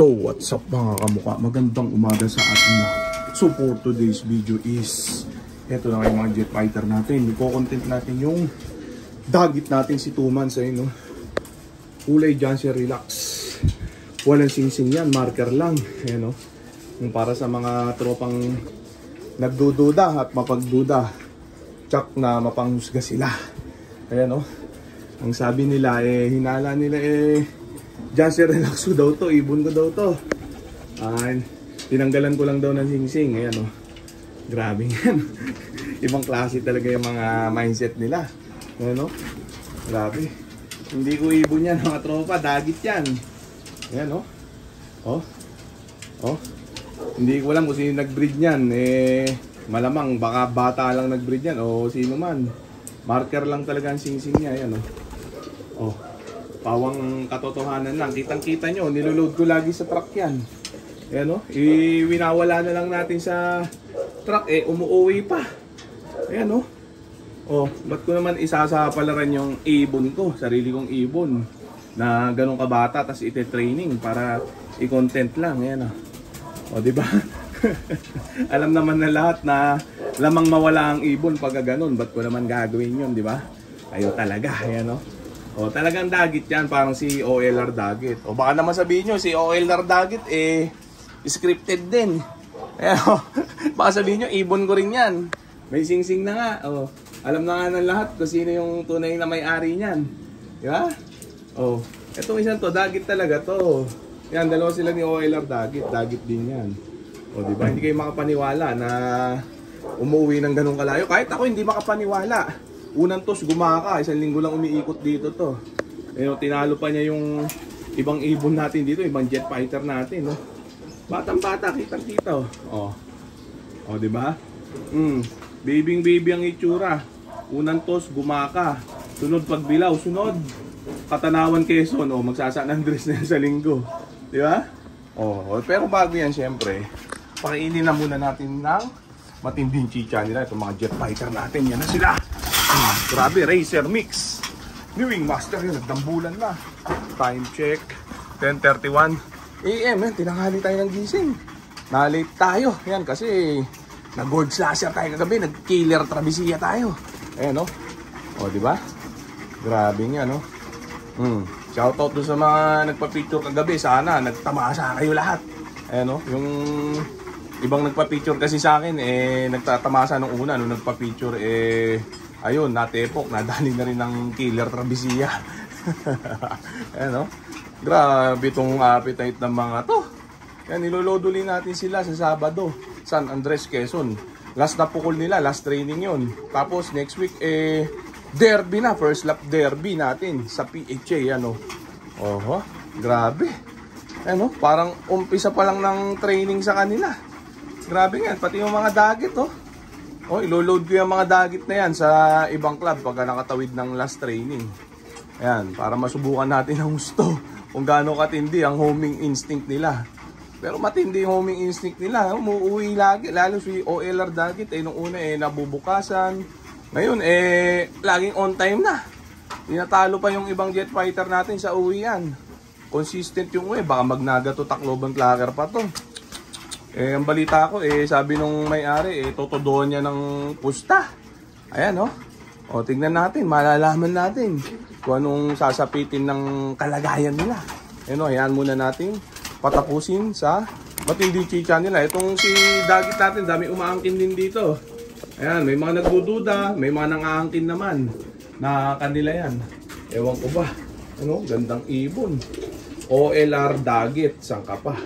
So what's up mga kamukha, magandang umaga sa atin na. So for today's video is eto na yung mga jet fighter natin. Iko-content natin yung dagit natin si 2 months ayun, no? Kulay Jansen Relax, walang singsing yan, marker lang ayun, no? Yung para sa mga tropang nagdududa at mapagduda, tsak na mapanghusga sila. Ayan, no? Ang sabi nila hinala nila Jansen Relax ko daw to, ibon ko daw to. Tinanggalan ko lang daw ng singsing. Ayan, oh. Grabe yan. Ibang klase talaga yung mga mindset nila. Ayan, oh. Grabe. Hindi ko ibon yan mga tropa, dagit yan. Ayan, oh. Oh. Oh. Hindi ko alam kung sino nag-breed niyan. Malamang baka bata lang nag-breed yan o sino man. Marker lang talaga ang singsing niya. Ayan, oh. Oh. Pawang katotohanan lang. Kitang-kita nyo, niloload ko lagi sa truck yan. Ayan, o. Winawala na lang natin sa truck, umuuwi pa. Ayan, o. O, ba't ko naman isasapalaran yung ibon ko, sarili kong ibon, na ganun kabata, tas ite-training para i-content lang. Ayan, o. O, diba? Alam naman na lahat na lamang mawala ang ibon pag ganun. Ba't ko naman gagawin yun, diba? Ayaw talaga. Ayan, o. O, talagang dagit yan, parang si OLR Dagit. O, baka naman sabihin nyo, si OLR Dagit, scripted din. Ayan, o. Baka sabihin nyo, ibon ko rin yan. May singsing na nga. O, alam na nga ng lahat kung sino yung tunay na may-ari niyan. Diba? O, etong isang to, Dagit talaga to. Yan, dalawa sila ni OLR Dagit. Dagit din yan. O, diba? Hindi kayo makapaniwala na umuwi ng ganung kalayo. Kahit ako hindi makapaniwala. Unang tos, gumaka. 1 linggo lang umiikot dito to. Tinalo pa niya yung ibang ibon natin dito, ibang jet fighter natin, no? Batang-bata, kitang-kita, oh. Oh, di ba? Baby ang itsura. Unang tos, gumaka. Sunod pagbilaw, sunod Katanawan, Quezon, oh, magsa-San Andres na yan sa linggo. Di ba? Oh, pero bago yan, syempre, pakainin na muna natin ng matinding chicha nila. Itong mga jet fighter natin, yan na sila. Grabe, Racer Mix New Wing Master yun, nagdambulan na. Time check 10:31 AM, tinanghali tayo ng gising. Na-late tayo, yan kasi nag-gold slasher tayo kagabi, nag-killer travessia tayo. Ayan, no? O, diba? Grabe nga, no? Shoutout dun sa mga nagpa-picture kagabi. Sana nagtamasa kayo lahat. Ayan, no? Yung ibang nagpa-picture kasi sa akin, nagtatamasa nung una, nung nagpa-picture, ayun, natepok, nadali na rin ng killer travessia. Ayan, no? Grabe itong appetite ng mga to. Yan, niloloduli natin sila sa Sabado, San Andres, Quezon. Last na pukol nila, last training yun. Tapos next week, derby na, first lap derby natin sa PHA, ano. Oho, grabe. Ano, parang umpisa pa lang ng training sa kanila. Grabe nga, pati yung mga dagit, oh. Oh, ilo-load ko yung mga dagit na yan sa ibang club pagka nakatawid ng last training. Ayan, para masubukan natin ang gusto kung gaano katindi ang homing instinct nila. Pero matindi yung homing instinct nila. Umuwi lagi, lalo si OLR Dagit. Nung una, nabubukasan. Ngayon, laging on time na. Tinatalo pa yung ibang jet fighter natin sa uwian. Consistent yung baka magnaga to Tacloban Clacker pa to. Ang balita ko, sabi nung may-ari, totodoon niya ng pusta. Ayan, oh. O, tignan natin, malalaman natin kung anong sasapitin ng kalagayan nila. Ayan, ayan muna natin patapusin sa matindi chicha nila. Itong si Dagit natin, dami umaangkin din dito. Ayan, may mga nagdududa, may mga nangaangkin naman na kanila yan. Ewan ko ba, ano, gandang ibon. OLR Dagit, sangka pa.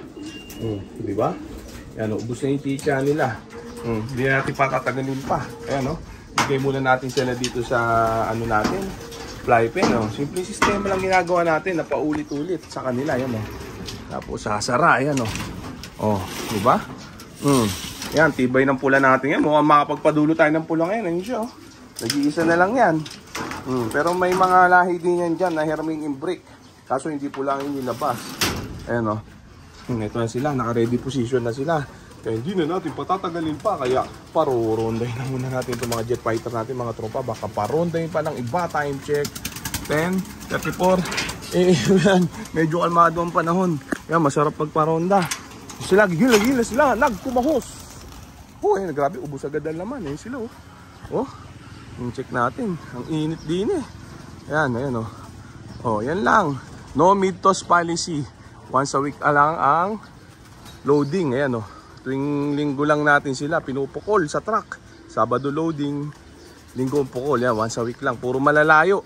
Di ba? Ayan, ubos na yung chicha nila. Hindi natin patatagalin pa. Ayan, bigay muna natin sila dito sa ano natin, fly pen. Simple sistema lang ginagawa natin na paulit-ulit sa kanila. Ayan, tapos sasara. Ayan, diba? Ayan, tibay ng pula natin yan. Mukhang makapagpadulo tayo ng pula ngayon. Ayun siya, nag-iisa na lang yan. Pero may mga lahi din yan dyan na Herming Imbrick. Kaso hindi pula ang inilabas. Ayan, ito na sila, naka-ready position na sila. Kaya hindi na natin patatagalin pa. Kaya parurondahin na muna natin itong mga jet fighter natin, mga tropa. Baka parondahin pa ng iba. Time check 10:34 AM. Medyo kalmado ang panahon. Yan, masarap pagparonda. Sila, gigil sila, nagkumahos. Oh, ayun, grabe, ubos agad ang laman. Ayun sila, oh. Oh, yung check natin. Ang init din eh. Yan, ayan, oh. Oh, yan lang. No mid-toss policy. Once a week lang ang loading. Ayan, oh. Tuwing linggo lang natin sila pinupukol sa truck. Sabado loading, linggo pukol. Yan, once a week lang. Puro malalayo.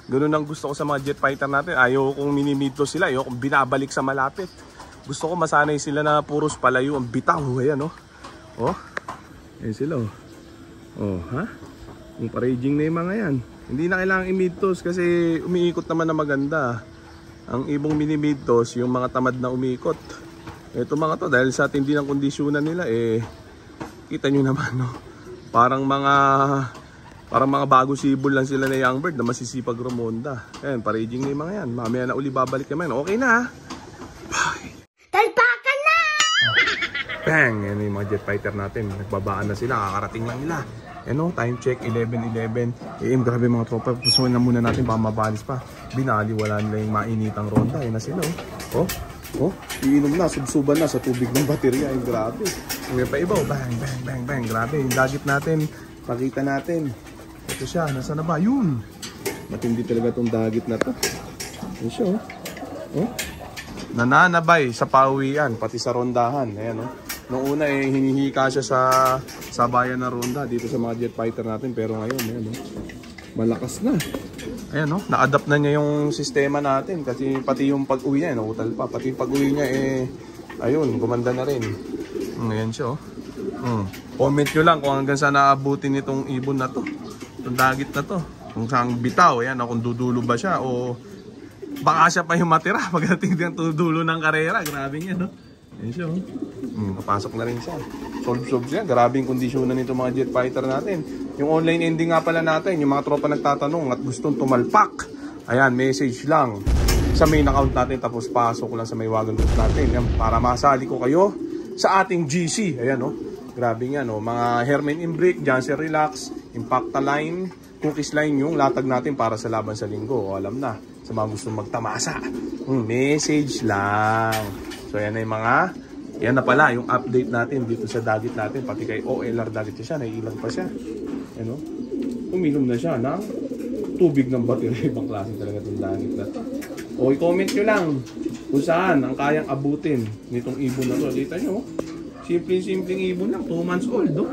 Ganun ang gusto ko sa mga jet fighter natin. Ayaw kong mini-mid-toss sila. Ayaw kong binabalik sa malapit. Gusto ko masanay sila na puros palayo ang bitaw. Ayan, oh. Oh. Ayan sila, oh. Oh, ha? Yung paraging na yung mga yan. Hindi na kailangang i-mid-toss kasi umiikot naman na maganda. Ang ibong mini-mid-toss, yung mga tamad na umiikot. Ito mga to, dahil sa tindi ng kondisyonan nila, eh, kita nyo naman, no? Parang mga bago sibol lang sila na young bird na masisipag rumonda. Ayan, paraging na yung mga yan. Mamaya na uli babalik naman. Okay na, ha? Bye! Talpakan na! Bang! Yan yung mga jet fighter natin. Nagbabaan na sila, kakarating lang nila. Ano, time check 11:11 AM. Grabe mga tropa, pusuin na muna natin baka mabalis pa. Binali, wala nila yung mainitang ronda. Ayun na sila, oh. Oh, iinom na, subsuban na sa tubig ng baterya. Ay, grabe. May pa iba, oh. Bang, bang, bang, bang. Grabe, yung dagit natin. Pakita natin. Ito siya, nasa na ba? Yun. Matindi talaga tong dagit na to. Yun siya, oh. Oh. Nananabay sa pauwian, pati sa rondahan. Ayan, oh. Noong una eh, hinihika siya sa bayan ng ronda dito sa mga jet fighter natin. Pero ngayon, ayan, oh, malakas na. Ayan, oh, na-adapt na niya yung sistema natin. Kasi pati yung pag-uwi niya, nautal pa. Pati yung pag-uwi niya, eh, ayun, gumanda na rin. Ayan siya, oh. Comment nyo lang kung hanggang saan naabutin itong ibon na to. Itong dagit na to. Kung saan bitaw, ayan, kung dudulo ba siya o baka siya pa yung matira pagdating ng dudulo ng karera. Grabe niya, no? Ayan siya, oh. Kapasok na rin siya. Solve siya. Grabing kondisyonan nito mga jet fighter natin. Yung online ending nga pala natin, yung mga tropa nagtatanong at gustong tumalpak. Ayan, message lang sa main account natin tapos pasok ko lang sa may wagon group natin. Ayan, para masali ko kayo sa ating GC. Ayan, oh. Grabe nga, no? Mga Herman Imbrick, Janssen Relax, Impacta Line, Cookies Line yung latag natin para sa laban sa linggo. O, alam na, sa mga gustong magtamasa. Message lang. So, ayan na yung mga... Yan na pala yung update natin dito sa dagit natin. Pati kay OLR dagit siya, naiilang pa siya. Ano? Uminom na siya ng tubig ng baterya. Ibang klase talaga itong dagit na ito. O, i-comment nyo lang kung saan ang kayang abutin nitong ibon na ito. Kita nyo, simpleng ibon lang. 2 months old, oh.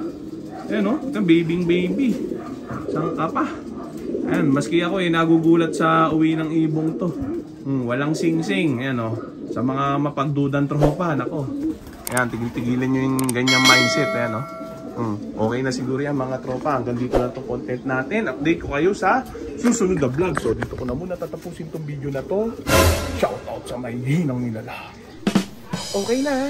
Ayan, oh. Ito, baby. Saan ka pa? Ayan, maski ako nagugulat sa uwi ng ibong to. Walang sing-sing. Ayan, oh. Sa mga mapagdudan tropa, nako. Ayan, tigil-tigilan nyo yung ganyang mindset. Ayan, no? Okay na siguro yan mga tropa. Hanggang dito na itong content natin. Update ko kayo sa susunod na vlog. So, dito ko na muna tatapusin itong video na to. Shoutout sa may hinang nilalang. Okay na, ha?